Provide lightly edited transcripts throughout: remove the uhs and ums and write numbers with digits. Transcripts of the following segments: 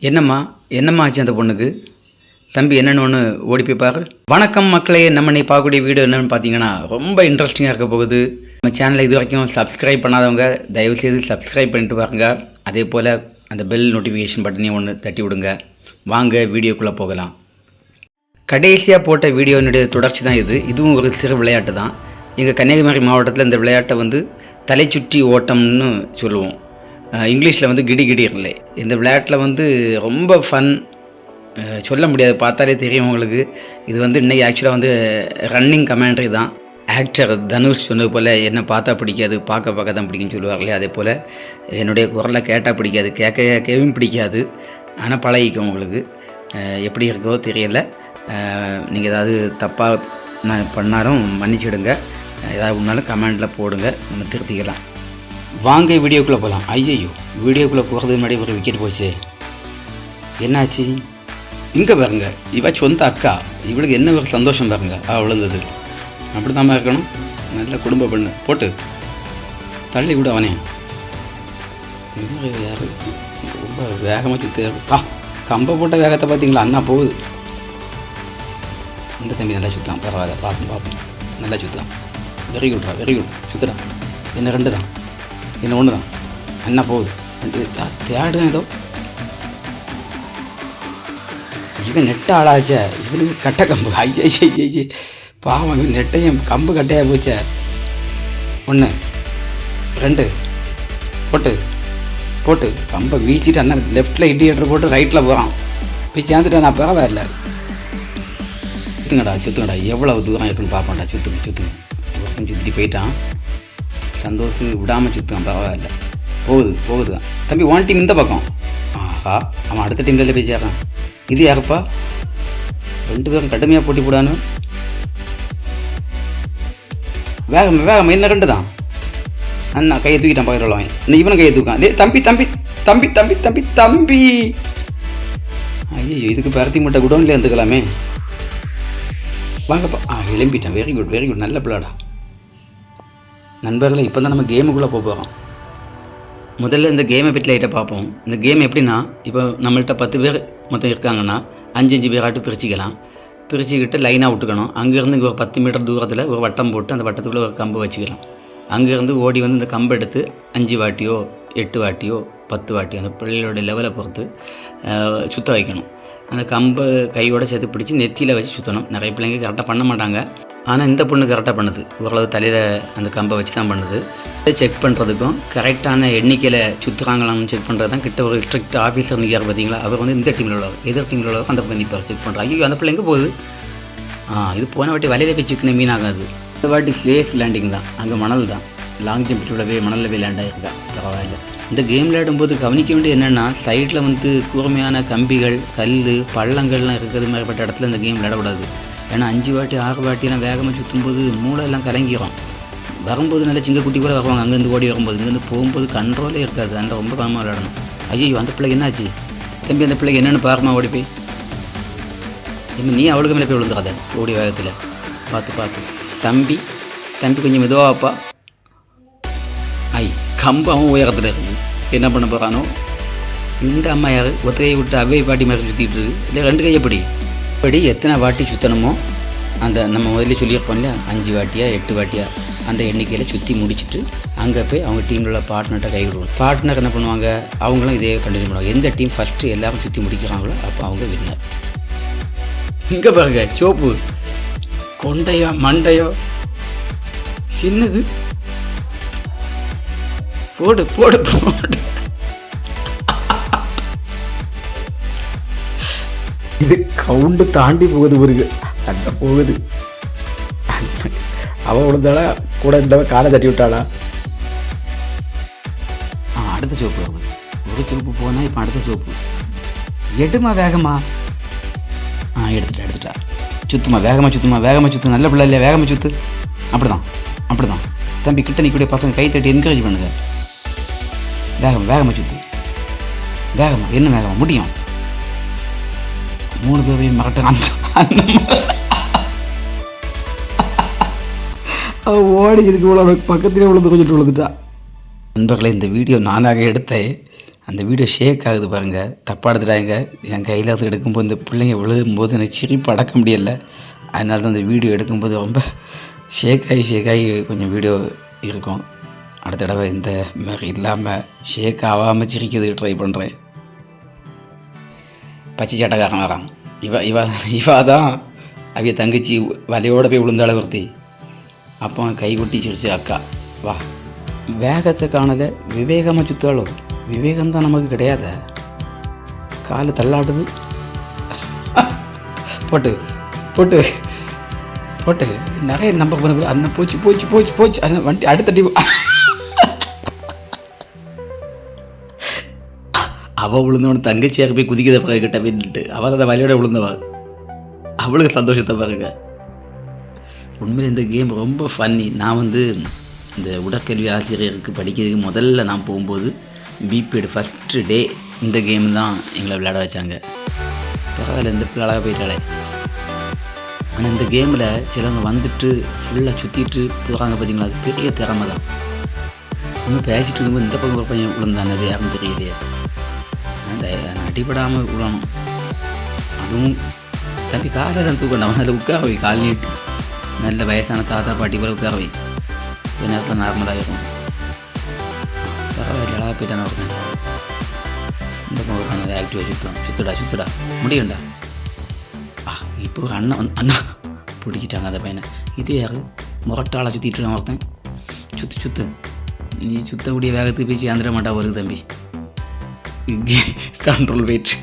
என்னம்மா என்னம்மா ஆச்சு அந்த பொண்ணுக்கு? தம்பி என்னென்னு ஒன்று ஓடி போய் பாரு. வணக்கம் மக்களே, நம்ம நீ பார்க்கக்கூடிய வீடியோ என்னென்னு பார்த்தீங்கன்னா ரொம்ப இன்ட்ரெஸ்டிங்காக இருக்க போகுது. நம்ம சேனலை இது வரைக்கும் சப்ஸ்கிரைப் பண்ணாதவங்க தயவுசெய்து சப்ஸ்கிரைப் பண்ணிட்டு பாருங்க. அதே போல் அந்த பெல் நோட்டிஃபிகேஷன் பட்டனையும் ஒன்று தட்டி விடுங்க. வாங்க வீடியோக்குள்ளே போகலாம். கடைசியாக போட்ட வீடியோனுடைய தொடர்ச்சி தான் இதுவும் ஒரு சிறு விளையாட்டு தான். எங்கள் கன்னியாகுமரி மாவட்டத்தில் இந்த விளையாட்டை தலை சுற்றி ஓட்டம்னு சொல்லுவோம். இங்கிலீஷில் கிடி கிடி இல்லை. இந்த விளையாட்டில் ரொம்ப ஃபன், சொல்ல முடியாது, பார்த்தாலே தெரியும் உங்களுக்கு. இது இன்றைக்கி ஆக்சுவலாக ரன்னிங் கமெண்ட்ரி தான். ஆக்டர் தனுஷ் சொன்னது போல் என்ன பார்த்தா பிடிக்காது, பார்க்க தான் பிடிக்குன்னு சொல்லுவார்களே, அதே போல் என்னுடைய குரலை கேட்டால் பிடிக்காது, கேட்கவும் பிடிக்காது. ஆனால் பழகிக்கும் உங்களுக்கு. எப்படி இருக்கோ தெரியலை. நீங்கள் ஏதாவது தப்பாக நான் பண்ணாலும் மன்னிச்சிடுங்க. ஏதாவது ஒன்றாலும் கமெண்டில் போடுங்க, நம்ம திருத்திக்கலாம். வாங்க வீடியோக்குள்ளே போகலாம். ஐயோ, வீடியோக்குள்ளே போகிறதுக்கு முன்னாடி ஒரு விக்கெட் போச்சு. என்னாச்சு? இங்கே பாருங்க, இவ சொந்த அக்கா, இவளுக்கு என்ன ஒரு சந்தோஷம் பாருங்க. விழுந்தது அப்படி தான் இருக்கணும். நல்ல குடும்ப பெண்ணு. போட்டு தள்ளி விட அவனே. யார் ரொம்ப வேகமாக சுற்று. கம்பை போட்ட வேகத்தை பார்த்தீங்களா? அண்ணா போகுது. இந்த தம்பி நல்லா சுற்றலாம், பரவாயில்ல, பார்ப்போம். நல்லா சுற்றலாம். வெரி குட்ரா, வெரி குட். சுற்றுடா. என்ன 2 தான், என்ன 1 தான். அண்ணா போகுது. தேடுதான் ஏதோ. இவன் நெட்ட ஆளாச்ச, இவனுக்கு கட்டை கம்பு. ஐயே பாவம், இவன் நெட்டையும் கம்பு கட்டையாக போச்ச. 1 2 போட்டு கம்பை வீச்சிட்டு அண்ணன் லெஃப்டில் இண்டிகேட்டர் போட்டு ரைட்டில் போகிறான். போய் சேர்ந்துட்டேன். நான் பரவாயில்ல. சுற்றுங்கடா. எவ்வளவு தூரம் இருக்குன்னு பார்ப்போம்டா. சுற்றுங்க. சுற்றி போயிட்டான். சந்தோஷம் விடாமல் சுற்றுவான். பரவாயில்ல. போகுது தான். தம்பி, 1 டீம் இந்த பக்கம். ஆஹா, அவன் அடுத்த டீம்ல போய் சேர்றான். இது யாருப்பா? 2 பேரும் கடுமையாக போட்டி போடானு. வேகமா இன்னும் 2 தான். அண்ணா கையை தூக்கிட்டான். பக்கத்தில் உள்ளவன் இன்னும் இவனும் கையை தூக்கான். தம்பி. ஐயோ, இதுக்கு பருத்தி மூட்டை குடோன்லேயே இருந்துக்கலாமே. வாங்கப்பா. எழும்பிட்டான். Very good. நல்ல பிள்ளாடா. நண்பர்களை, இப்போ தான் நம்ம கேமுக்குள்ளே போகிறோம். முதல்ல இந்த கேமை பற்றி லைட்டாக பார்ப்போம். இந்த கேம் எப்படின்னா, இப்போ நம்மள்கிட்ட 10 பேர் மொத்தம் இருக்காங்கன்னா 5 பேராட்டு பிரிச்சுக்கலாம். பிரிச்சுக்கிட்டு லைனாக விட்டுக்கணும். அங்கேருந்து இங்கே ஒரு 10 மீட்டர் தூரத்தில் ஒரு வட்டம் போட்டு அந்த வட்டத்துக்குள்ளே ஒரு கம்பு வச்சுக்கலாம். அங்கேருந்து ஓடி இந்த கம்பை எடுத்து 5 வாட்டியோ 8 வாட்டியோ 10 வாட்டியோ அந்த பிள்ளைகளோட லெவலை பொறுத்து சுற்ற வைக்கணும். அந்த கம்பை கையோடு சேர்த்து பிடிச்சி நெத்தியில் வச்சு சுற்றணும். நிறைய பிள்ளைங்க கரெக்டாக பண்ண மாட்டாங்க. ஆனால் இந்த பொண்ணு கரெக்டாக பண்ணுது. ஓரளவு தலையில் அந்த கம்பை வச்சு தான் பண்ணுது. இதை செக் பண்ணுறதுக்கும் கரெக்டான எண்ணிக்கையில் சுற்றுறாங்களான்னு செக் பண்ணுறது தான் கிட்ட ஒரு ஸ்ட்ரிக்ட் ஆஃபீஸர் நிற்கிறார் பார்த்தீங்களா. அவர் இந்த டீமில் உள்ளவர், எதிர் டீமில் உள்ளவர் அந்த பக்கம் நிற்பார், செக் பண்ணுறாங்க. ஐயோ, அந்த பிள்ளைங்க போகுது. இது போன வாட்டி வலையில் போய் சிக்கன மீனாகாது. இந்த வாட்டி சேஃப் லேண்டிங் தான். அங்கே மணல் தான், லாங் ஜம்பில் போய் மணலில் போய் லேண்ட் ஆகிருக்கா. பரவாயில்ல. இந்த கேம் விளையாடும்போது கவனிக்க வேண்டியது என்னென்னா, சைடில் கூர்மையான கம்பிகள், கல், பள்ளங்கள்லாம் இருக்கிறது மாதிரிப்பட்ட இடத்துல இந்த கேம் விளையாடக்கூடாது. ஏன்னா 5 வாட்டி 6 வாட்டிலாம் வேகமாக சுற்றும்போது மூளை எல்லாம் கலங்கிடும். வரும்போது நல்லா சிங்கக்குட்டி கூட வருவாங்க. அங்கேருந்து ஓடி வரும்போது, இங்கேருந்து போகும்போது கண்ட்ரோலே இருக்காது. அதனால் ரொம்ப கவனமாக விளையாடணும். ஐயோ, அந்த பிள்ளைக்கு என்னாச்சு? தம்பி, அந்த பிள்ளைக்கு என்னென்னு பாருமா. ஓடி போய் இன்னும் நீ அவளுக்கு மேலே போய் விழுந்துடாத. ஓடி வேகத்தில் பார்த்து. தம்பி கொஞ்சம் மெதுவாப்பா. கம்பு அவன் உயரத்தில் இருக்குது. என்ன பண்ண போகிறானோ? இந்த அம்மா யார்? ஒத்தையை விட்டு அவ்வை பாட்டி மாதிரி சுற்றிட்டு இருக்கு. இல்லை 2 கையப்படி எத்தனை வாட்டி சுற்றணுமோ அந்த நம்ம முதல்ல சொல்லியிருப்போம் இல்லையா, 5 வாட்டியா 8 வாட்டியா அந்த எண்ணிக்கையில் சுற்றி முடிச்சுட்டு அங்கே போய் அவங்க டீமில் உள்ள பார்ட்னர்கிட்ட கை விடுவோம். பார்ட்னர் என்ன பண்ணுவாங்க? அவங்களும் இதே கண்டினியூ பண்ணுவாங்க. எந்த டீம் ஃபஸ்ட்டு எல்லாரும் சுற்றி முடிக்கிறாங்களோ அப்போ அவங்க வின்னர். இங்கே பாருங்க, சோப்பு கொண்டையோ மண்டையோ சின்னது. போடு. இது கவுண்டு தாண்டி போகுது. ஒரு அண்ணா போகுது. அவன் விழுந்தாளா கூட இருந்தவ காலை தட்டி விட்டாளா? அடுத்த சோப்பு வருது. ஒரு சோப்பு போனால் இப்போ அடுத்த சோப்பு. எடுமா வேகமா. எடுத்துட்டா. சுத்துமா, வேகமாக சுத்து. நல்ல பிள்ளை இல்லையா? வேகமாக சுத்து. அப்படிதான். தம்பி, கிட்ட நிற்கக்கூடிய பசங்க கை தட்டி என்கரேஜ் பண்ணுங்க. வேகமாக சுத்து. என்ன வேகமாக முடியும்? 3 பேரையும் மிரட்டுறான். ஓடி இதுக்கு இவ்வளோ பக்கத்திலே விழுந்துட்டா. நண்பர்களே, இந்த வீடியோ நானாக எடுத்தேன். அந்த வீடியோ ஷேக் ஆகுது பாருங்கள், தப்பாக எடுத்துட்டாங்க. என் கையில் வந்து எடுக்கும்போது இந்த பிள்ளைங்க விழுகும்போது எனக்கு சிரிப்பு அடக்க முடியலை. அதனால தான் அந்த வீடியோ எடுக்கும்போது ரொம்ப ஷேக் ஆகி கொஞ்சம் வீடியோ இருக்கும். அடுத்த தடவை இந்த மாதிரி இல்லாமல் ஷேக் ஆகாமல் சிரிக்கிறதுக்கு ட்ரை பண்ணுறேன். பச்சை சட்டக்காரன் வரான். இவா தான் அவைய தங்கச்சி வலையோடு போய் விழுந்தாள ஒருத்தி. அப்போ கை கொட்டி சிரிச்சு, அக்கா வா. வேகத்தை காணலை, விவேகமாக சுத்தாளோ. விவேகம்தான் நமக்கு கிடையாத. காலை தள்ளாடுது. போட்டு போட்டு போட்டு நிறைய நம்பர் பண்ண அண்ணன் போச்சு அண்ணன் வண்டி அடுத்தட்டி. அவள் விழுந்தவனு தங்கச்சியாக போய் குதிக்கிறத பிறகு கிட்ட போயிட்டு அவள் அதை வலையோட விழுந்தவா. அவளுக்கு சந்தோஷத்தை பாருங்க. உண்மையில் இந்த கேம் ரொம்ப ஃபன்னி. நான் வந்து இந்த உடற்கல்வி ஆசிரியருக்கு படிக்கிறதுக்கு முதல்ல நான் போகும்போது பிபிஎட் ஃபஸ்ட்டு டே இந்த கேம் தான் எங்களை விளையாட வச்சாங்க. பரவாயில்ல, இந்த பிள்ளையாக போயிட்டாலே. ஆனால் இந்த கேமில் சிலவங்க வந்துட்டு ஃபுல்லாக சுற்றிட்டு போகிறாங்க பார்த்தீங்களா, அது பெரிய திறமை தான். ஒன்றும் பேசிட்டு இருக்கும்போது இந்த பக்கம் பையன் விழுந்தானே, அது யாரும் தெரியலையே. அந்த அடிபடாமல் விழணும். அதுவும் தம்பி காலை தான் தூக்கணும். அவன் அதில் உட்கார வை, கால் நீட்டு. நல்ல வயசான தாத்தா பாட்டி போல உட்கார வை. கொஞ்ச நேரத்தில் நார்மலாக இருக்கும். பரவாயில்ல, அழகாக போயிட்டான இருக்கேன். இந்த பக்கம் ஒரு நல்ல ஆக்டிவாக சுத்துடா முடியும்டா. இப்போ ஒரு அண்ணா பிடிக்கிட்டாங்க அந்த பையனை. இது யாரு முரட்டாளாக சுற்றிட்டு இருக்கான் ஒருத்தன். சுத்து நீ சுத்தக்கூடிய வேகத்துக்கு போய் சேர்ந்துட மாட்டா வருது தம்பி. Control weight.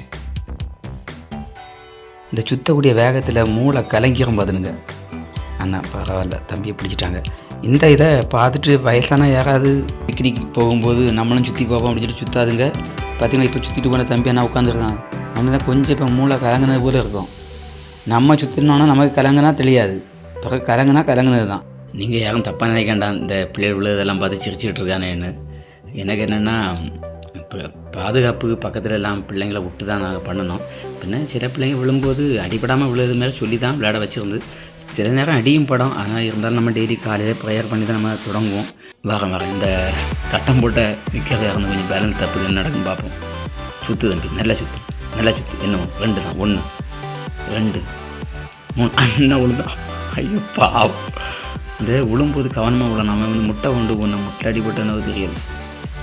இந்த சுத்தக்கூடிய வேகத்தில் மூளை கலங்கிரும் பார்த்துனுங்க. அண்ணா பரவாயில்ல, தம்பியை பிடிச்சிட்டாங்க. இந்த இதை பார்த்துட்டு வயசான யாராவது பிக்னிக் போகும்போது நம்மளும் சுற்றி போவோம் அப்படின்னு சொல்லி சுற்றாதுங்க. பார்த்திங்கன்னா இப்போ சுற்றிட்டு போன தம்பி அண்ணா உட்காந்துருக்கான். அவனு தான் கொஞ்சம் இப்போ மூளை கலங்கினது போல இருக்கும். நம்ம சுற்றினோன்னா நமக்கு கலங்கினா தெரியாது, பிறகு கலங்கினது தான். நீங்கள் யாரும் தப்பாக நினைக்கண்டாம் இந்த பிள்ளைகள் உள்ளதெல்லாம் பார்த்து சிரிச்சுக்கிட்டு இருக்கானேன்னு. எனக்கு என்னென்னா, இப்போ பாதுகாப்புக்கு பக்கத்தில் எல்லாம் பிள்ளைங்களை விட்டு தான் நாங்கள் பண்ணணும். பின்ன சில பிள்ளைங்க விழும்போது அடிப்படாமல் விழுது மாதிரி சொல்லி தான் விளையாட வச்சுருந்து. சில நேரம் அடியும் படம். ஆனால் இருந்தாலும் நம்ம டெய்லி காலையில் ப்ரேயர் பண்ணி தான் நம்ம தொடங்குவோம். வரேன் இந்த கட்டம் போட்ட நிற்கிறத இறந்து கொஞ்சம் பேலன்ஸ் தப்பு என்ன நடக்கும் பார்ப்போம். சுற்று தம்பி, நல்லா சுற்று. என்ன 2 தான், 1 2 3 அண்ணன் விழுந்தான். ஐயோ பாவம். இந்த விழும்போது கவனமாக விழணும். நம்ம வந்து முட்டை கொண்டு போகணும். முட்டை அடிபட்டனோ தெரியல.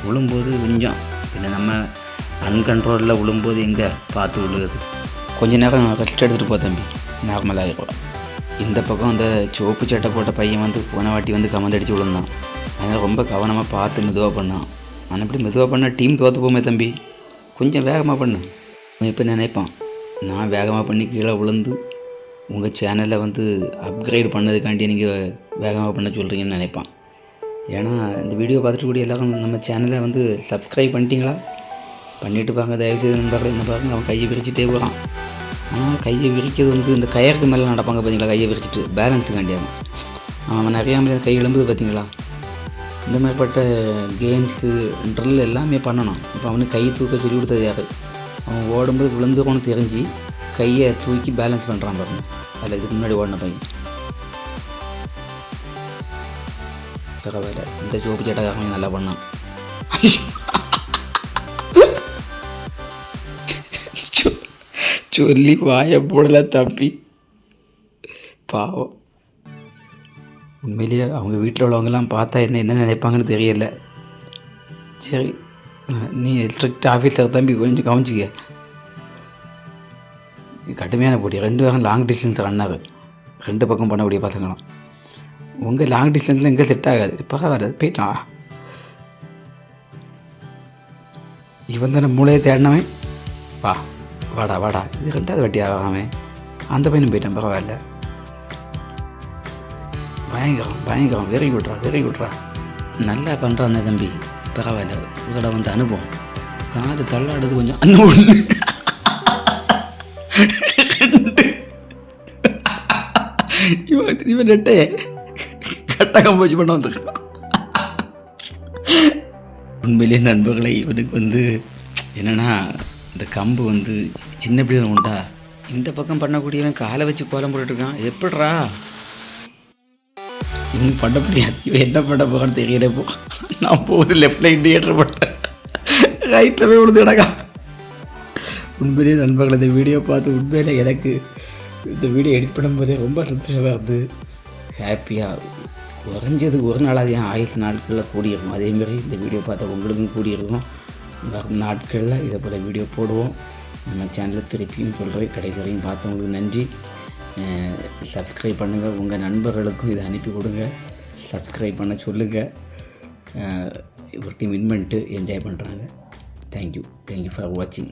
விழும்போது கொஞ்சம் இல்லை, நம்ம அன்கண்ட்ரோலில் விழும்போது எங்கே பார்த்து விழுகுது. கொஞ்ச நேரம் ரெஸ்ட் எடுத்துகிட்டு போ தம்பி, நார்மலாகிடும். இந்த பக்கம் அந்த சோப்பு சட்டை போட்ட பையன் வந்து போன வாட்டி வந்து கமந்தடிச்சு விழுந்தான். அதனால் ரொம்ப கவனமாக பார்த்து மெதுவாக பண்ணான். ஆனால் இப்படி மெதுவாக பண்ணால் டீம் தோற்று போமே தம்பி, கொஞ்சம் வேகமாக பண்ணு. இப்போ நினைப்பான், நான் வேகமாக பண்ணி கீழே விழுந்து உங்கள் சேனலை வந்து அப்கிரேட் பண்ணதுக்காண்டி நீங்கள் வேகமாக பண்ண சொல்கிறீங்கன்னு நினைப்பான். ஏன்னா இந்த வீடியோ பார்த்துட்டு கூடிய எல்லாரும் நம்ம சேனலை வந்து சப்ஸ்கிரைப் பண்ணிட்டீங்களா? பண்ணிவிட்டு பாருங்க தயவுசெய்து நண்பர்கள். என்ன பாருங்க, அவன் கையை விரிச்சிட்டே போகிறான். ஆனால் கையை விரிக்கிறது வந்து இந்த கயருக்கு மேலே நடப்பாங்க பார்த்தீங்களா, கையை விரிச்சிட்டு பேலன்ஸுக்காண்டியாகும். அவன் நிறையாமல் கை எழும்புது பார்த்தீங்களா. இந்த மாதிரிப்பட்ட கேம்ஸு ட்ரில் எல்லாமே பண்ணணும். இப்போ அவனுக்கு கை தூக்க சொல்லி கொடுத்தது யார்? அவன் ஓடும்போது விழுந்துக்கணும்னு தெரிஞ்சு கையை தூக்கி பேலன்ஸ் பண்ணுறான் பாருங்க. அதில் இதுக்கு முன்னாடி ஓடின பையன். பரவாயில்ல, இந்த சோப்பு சேட்டக்காரங்க நல்லா பண்ணான். சொல்லி வாய போடல தம்பி, பாவம். உண்மையிலேயே அவங்க வீட்டில் உள்ளவங்கெல்லாம் பார்த்தா என்ன நினைப்பாங்கன்னு தெரியல. சரி, நீ ஸ்ட்ரிக்ட் ஆஃபீஸர் தம்பி, கொஞ்சம் கவனிச்சிக்க. கடுமையான போட்டி. 2 பேரும் லாங் டிஸ்டன்ஸ் ரன்னாரு. 2 பக்கம் பண்ணக்கூடிய பசங்களாம். உங்கள் லாங் டிஸ்டன்ஸில் எங்கே செட் ஆகாது. பரவாயில்ல, போயிட்டான். இவன் தானே மூளையை தேடினவன். வாடா இது 2வது வட்டி ஆகாமல் அந்த பையனும் போயிட்டான். பரவாயில்ல, பயங்கரம். வெரி குட்ரா. நல்லா பண்ணுறான் தம்பி, பரவாயில்ல. உங்களோட வந்து அனுபவம். காது தள்ளாடுது கொஞ்சம். அண்ணன் 1 இவன் 2 கட்டகம் போச்சு பண்ண வந்துருக்கான். உண்மையிலே நண்பர்களை, இவனுக்கு வந்து என்னென்னா, இந்த கம்பு வந்து சின்ன பிள்ளைகள் உண்டா, இந்த பக்கம் பண்ணக்கூடியவன் காலை வச்சு கோலம் போட்டுருக்கான். எப்படிரா இன்னும் பண்ண முடியாது. இவன் என்ன பண்ண போகிறான்னு தெரியல. நான் போகுது லெஃப்டில் இண்டிகேட்டர் போட்டேன். ரைட்டில் போய் விழுந்து கிடக்கா. உண்மையிலேயே நண்பர்கள் இந்த வீடியோ பார்த்து உண்மையிலே எனக்கு இந்த வீடியோ எடிட் பண்ணும்போதே ரொம்ப சந்தோஷமாக இருந்து ஹாப்பியாக குறைஞ்சது ஒரு நாளாவது என் ஆயுசு நாட்களில் கூடியிருக்கும். அதேமாரி இந்த வீடியோ பார்த்தா உங்களுக்கும் கூடியிருக்கும். வரும் நாட்களில் இதை போல் வீடியோ போடுவோம். நம்ம சேனலில் திருப்பியும் சொல்கிறேன், கடைசி வரையும் பார்த்தவங்களுக்கு நன்றி. சப்ஸ்கிரைப் பண்ணுங்கள், உங்கள் நண்பர்களுக்கும் இதை அனுப்பி கொடுங்க, சப்ஸ்கிரைப் பண்ண சொல்லுங்கள். ஒரு டீம் வின் பண்ணிட்டு என்ஜாய் பண்ணுறாங்க. தேங்க்யூ ஃபார் வாட்சிங்.